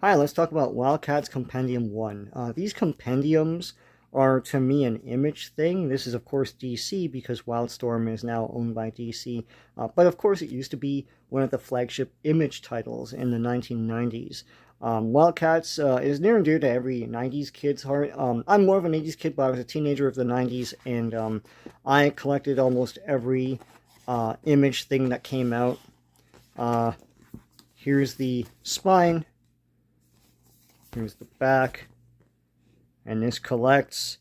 Hi, let's talk about WildC.A.T.S Compendium 1. These compendiums are, to me, an image thing. This is, of course, DC because Wildstorm is now owned by DC. But, of course, it used to be one of the flagship image titles in the 1990s. WildC.A.T.S is near and dear to every 90s kid's heart. I'm more of an 80s kid, but I was a teenager of the 90s, and I collected almost every image thing that came out. Here's the spine. Here's the back, and this collects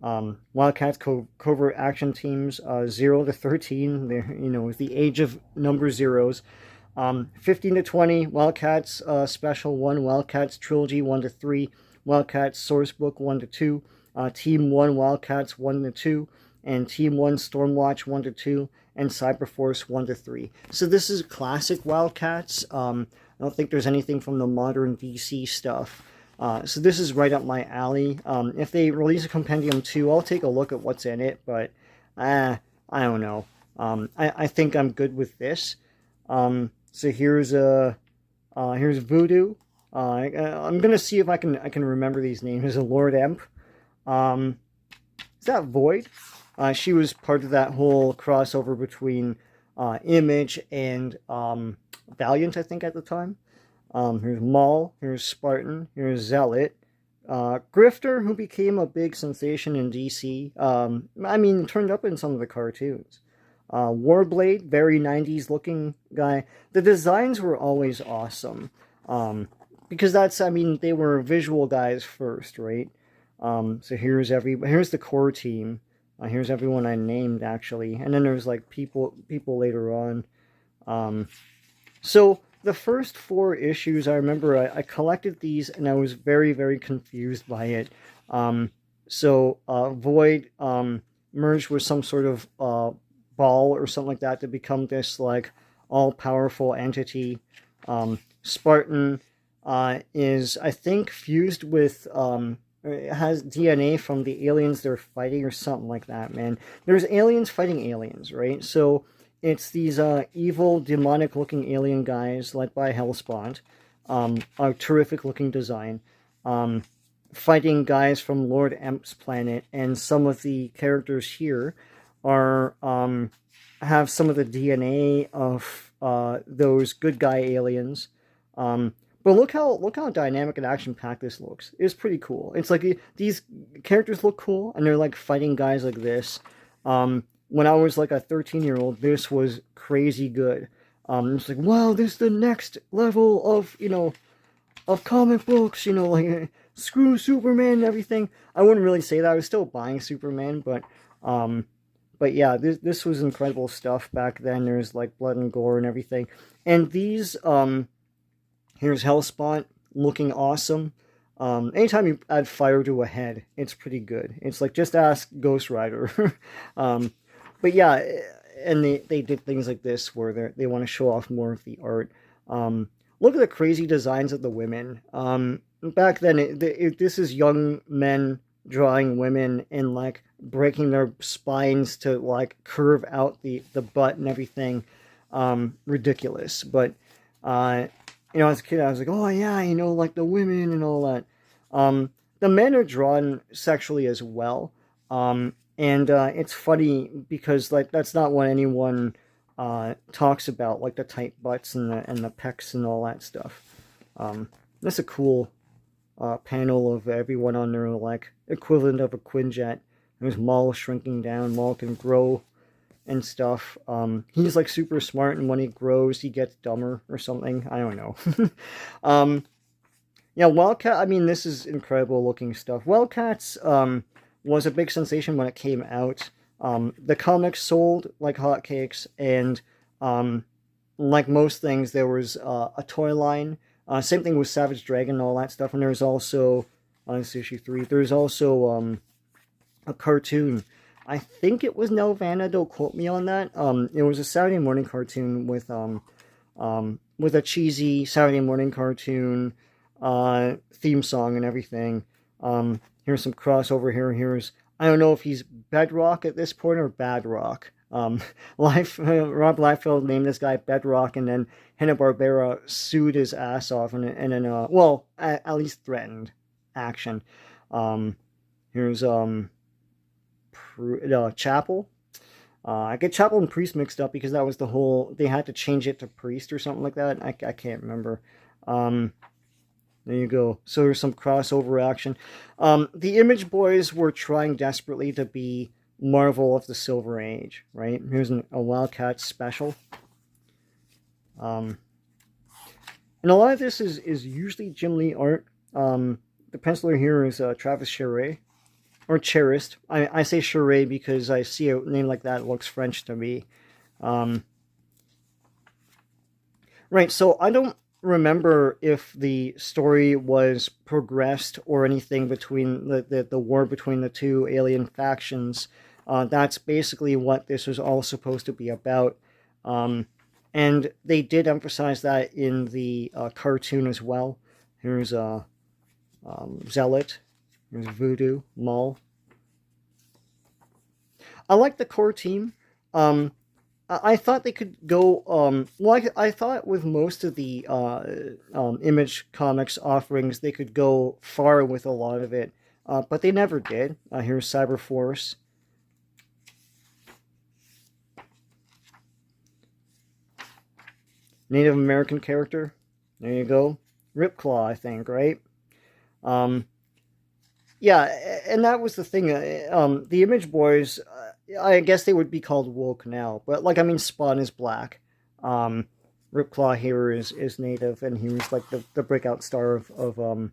WildC.A.T.S covert action teams 0 to 13. They're, with the age of number zeros. 15 to 20, WildC.A.T.S Special 1, WildC.A.T.S Trilogy 1 to 3, WildC.A.T.S Sourcebook 1 to 2, Team 1 WildC.A.T.S 1 to 2, and Team 1 Stormwatch 1 to 2, and Cyberforce 1 to 3. So this is classic WildC.A.T.S. I don't think there's anything from the modern DC stuff. So this is right up my alley. If they release a Compendium 2, I'll take a look at what's in it, but I don't know. I think I'm good with this. So here's Voodoo. I'm gonna see if I can remember these names. There's a Lord Emp. Is that Void? She was part of that whole crossover between Image and Valiant, I think, at the time. Here's Maul, here's Spartan, here's Zealot, Grifter, who became a big sensation in DC. I mean, turned up in some of the cartoons. Warblade, very 90s looking guy. The designs were always awesome. Because they were visual guys first, right? So here's the core team. Here's everyone I named, actually. And then there's like people later on. So the first 4 issues, I remember I collected these and I was very, very confused by it. Void merged with some sort of ball or something like that to become this like all-powerful entity. Spartan is, I think, fused with it has DNA from the aliens they're fighting or something like that, man. There's aliens fighting aliens, right? So it's these evil, demonic-looking alien guys led by Hellspawn. A terrific-looking design. Fighting guys from Lord Emp's planet, and some of the characters here are have some of the DNA of those good guy aliens. But look how dynamic and action-packed this looks. It's pretty cool. It's like these characters look cool, and they're like fighting guys like this. When I was like a 13-year-old, this was crazy good. It's like, wow, this is the next level of comic books. Like screw Superman and everything. I wouldn't really say that. I was still buying Superman, but yeah, this was incredible stuff back then. There's like blood and gore and everything, and these here's Hellspawn looking awesome. Anytime you add fire to a head, it's pretty good. It's like, just ask Ghost Rider. But yeah, and they did things like this where they want to show off more of the art. Look at the crazy designs of the women. Back then, this is young men drawing women and like breaking their spines to like curve out the butt and everything. Ridiculous. But as a kid, I was like, oh yeah, like the women and all that. The men are drawn sexually as well. And it's funny because like that's not what anyone talks about, like the tight butts and the pecs and all that stuff. That's a cool panel of everyone on their like equivalent of a Quinjet. There's Maul shrinking down. Maul can grow and stuff. He's like super smart, and when he grows, he gets dumber or something. I don't know. Yeah, WildC.A.T, this is incredible looking stuff. WildC.A.T was a big sensation when it came out. The comics sold like hotcakes, and like most things, there was a toy line. Same thing with Savage Dragon and all that stuff. And there's also, this is issue 3, there's also a cartoon. I think it was Nelvana, don't quote me on that. It was a Saturday morning cartoon with a cheesy Saturday morning cartoon theme song and everything. Here's some crossover here. I don't know if he's Bedrock at this point or Badrock. Um, Rob Liefeld named this guy Bedrock, and then Hanna-Barbera sued his ass off, and then well, at least threatened action. Um, here's Chapel. I get Chapel and Priest mixed up because that was the whole. They had to change it to Priest or something like that. I can't remember. There you go. So there's some crossover action. The Image Boys were trying desperately to be Marvel of the Silver Age, right? Here's a WildC.A.T.S special. And a lot of this is usually Jim Lee art. The penciler here is Travis Charest. Or Charest. I say Charest because I see a name like that, it looks French to me. Right, so I don't remember if the story was progressed or anything between the war between the two alien factions. That's basically what this was all supposed to be about. And they did emphasize that in the cartoon as well. Here's Zealot. Here's Voodoo, Mull. I like the core team. I thought they could go. Well, I thought with most of the Image Comics offerings, they could go far with a lot of it, but they never did. Here's Cyberforce. Native American character. There you go. Ripclaw, I think, right? Yeah, and that was the thing. The Image Boys, I guess they would be called woke now, but like I mean, Spawn is black. Ripclaw here is native, and he was like the breakout star of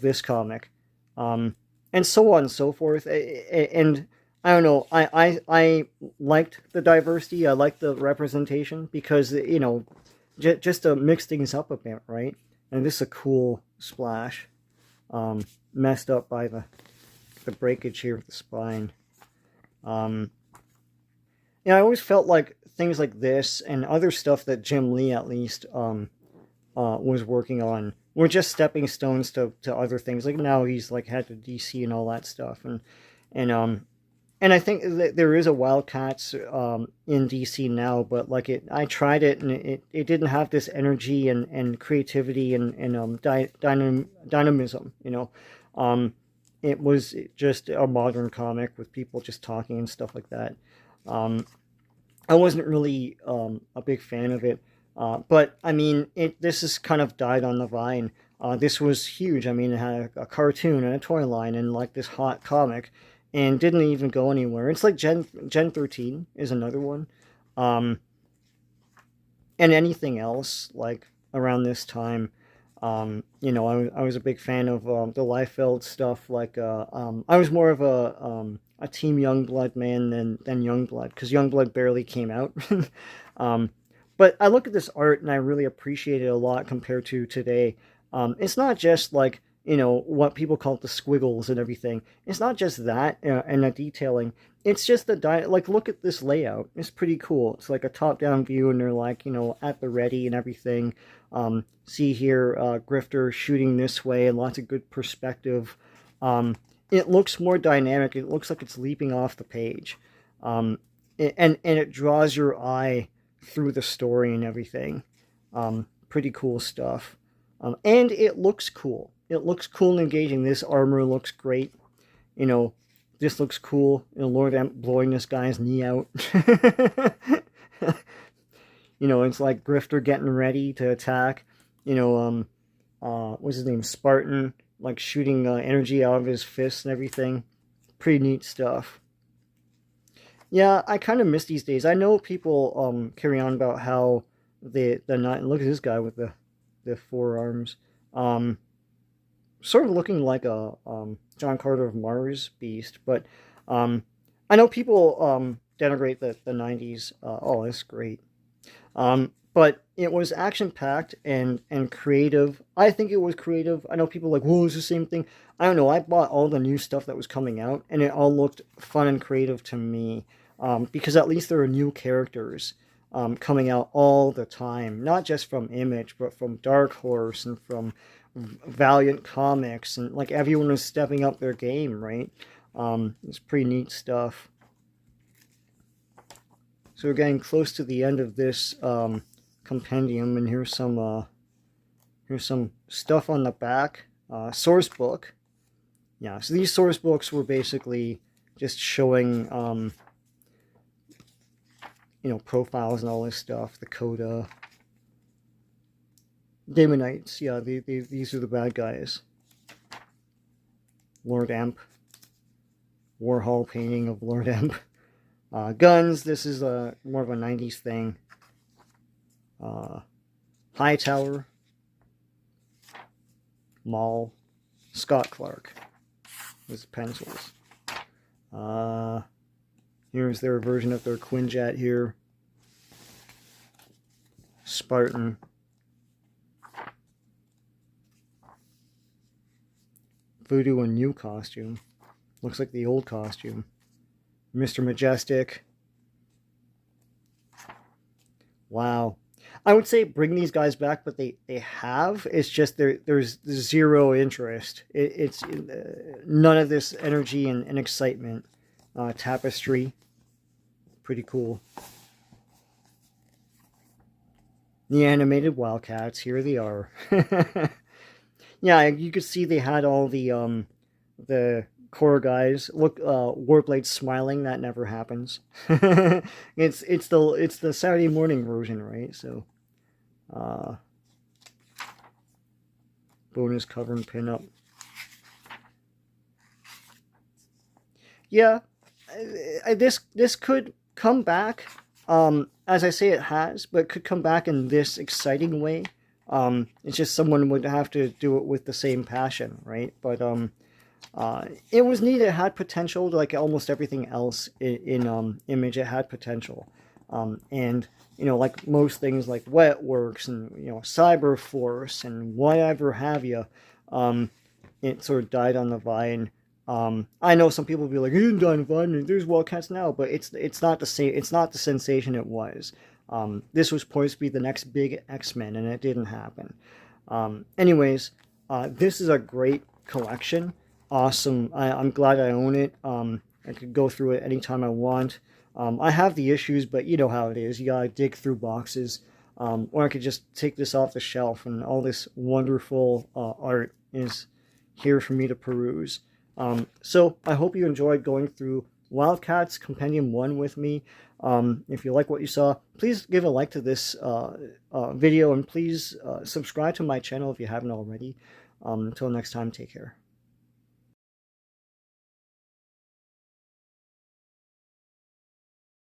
this comic, and so on and so forth. And I don't know. I liked the diversity. I liked the representation because just to mix things up a bit, right? And this is a cool splash. Messed up by the breakage here of the spine. I always felt like things like this and other stuff that Jim Lee at least was working on were just stepping stones to other things. Like now he's like had to DC and all that stuff, and I think that there is a WildC.A.T.S in DC now, but like I tried it and it didn't have this energy and creativity and dynamism, it was just a modern comic with people just talking and stuff like that. I wasn't really a big fan of it, but I mean, this has kind of died on the vine. This was huge. I mean, it had a cartoon and a toy line and like this hot comic, and didn't even go anywhere. It's like Gen 13 is another one, and anything else like around this time. I was a big fan of the Liefeld stuff. Like, I was more of a Team Youngblood man than Youngblood, because Youngblood barely came out. But I look at this art and I really appreciate it a lot compared to today. It's not just like, what people call the squiggles and everything. It's not just that and the detailing. It's just like, look at this layout. It's pretty cool. It's like a top-down view, and they're like, at the ready and everything. See here, Grifter shooting this way, and lots of good perspective. It looks more dynamic. It looks like it's leaping off the page. And it draws your eye through the story and everything. Pretty cool stuff. And it looks cool. It looks cool and engaging. This armor looks great. This looks cool. Lord Amp blowing this guy's knee out. It's like Grifter getting ready to attack. What's his name? Spartan, like shooting energy out of his fists and everything. Pretty neat stuff. Yeah, I kind of miss these days. I know people carry on about how the night. Look at this guy with the forearms. Sort of looking like a John Carter of Mars beast, but I know people denigrate the 90s. Oh, that's great. But it was action-packed and creative. I think it was creative. I know people are like, whoa, it's the same thing. I don't know. I bought all the new stuff that was coming out, and it all looked fun and creative to me, because at least there are new characters coming out all the time, not just from Image, but from Dark Horse and from Valiant Comics, and like everyone was stepping up their game, right? It's pretty neat stuff. So we're getting close to the end of this compendium, and here's some stuff on the back. Source book. Yeah, so these source books were basically just showing, profiles and all this stuff. The Coda. Daemonites, yeah, these are the bad guys. Lord Emp. Warhol painting of Lord Emp. Guns, this is more of a 90s thing. Hightower. Maul. Scott Clark. With pencils. Here's their version of their Quinjet here. Spartan. Voodoo and new costume. Looks like the old costume. Mr. Majestic. Wow. I would say bring these guys back, but they have. It's just there's zero interest. It's none of this energy and excitement. Tapestry. Pretty cool. The animated Wildcats. Here they are. Yeah, you could see they had all the core guys. Look, Warblade smiling. That never happens. it's the Saturday morning version, right? So, bonus cover and pin up. Yeah, this could come back. As I say, it has, but it could come back in this exciting way. It's just someone would have to do it with the same passion, right? But it was neat. It had potential, like almost everything else in Image. It had potential, and like most things, like Wetworks and Cyberforce and whatever have you, it sort of died on the vine. I know some people will be like, "It didn't die on the vine. There's Wildcats now," but it's not the same. It's not the sensation it was. This was supposed to be the next big X-Men, and it didn't happen. Anyways, this is a great collection. Awesome. I'm glad I own it. I could go through it anytime I want. I have the issues, but you know how it is. You gotta dig through boxes. Or I could just take this off the shelf, and all this wonderful art is here for me to peruse. So I hope you enjoyed going through WildC.A.T.S Compendium 1 with me. If you like what you saw, please give a like to this video, and please subscribe to my channel if you haven't already. Until next time, take care.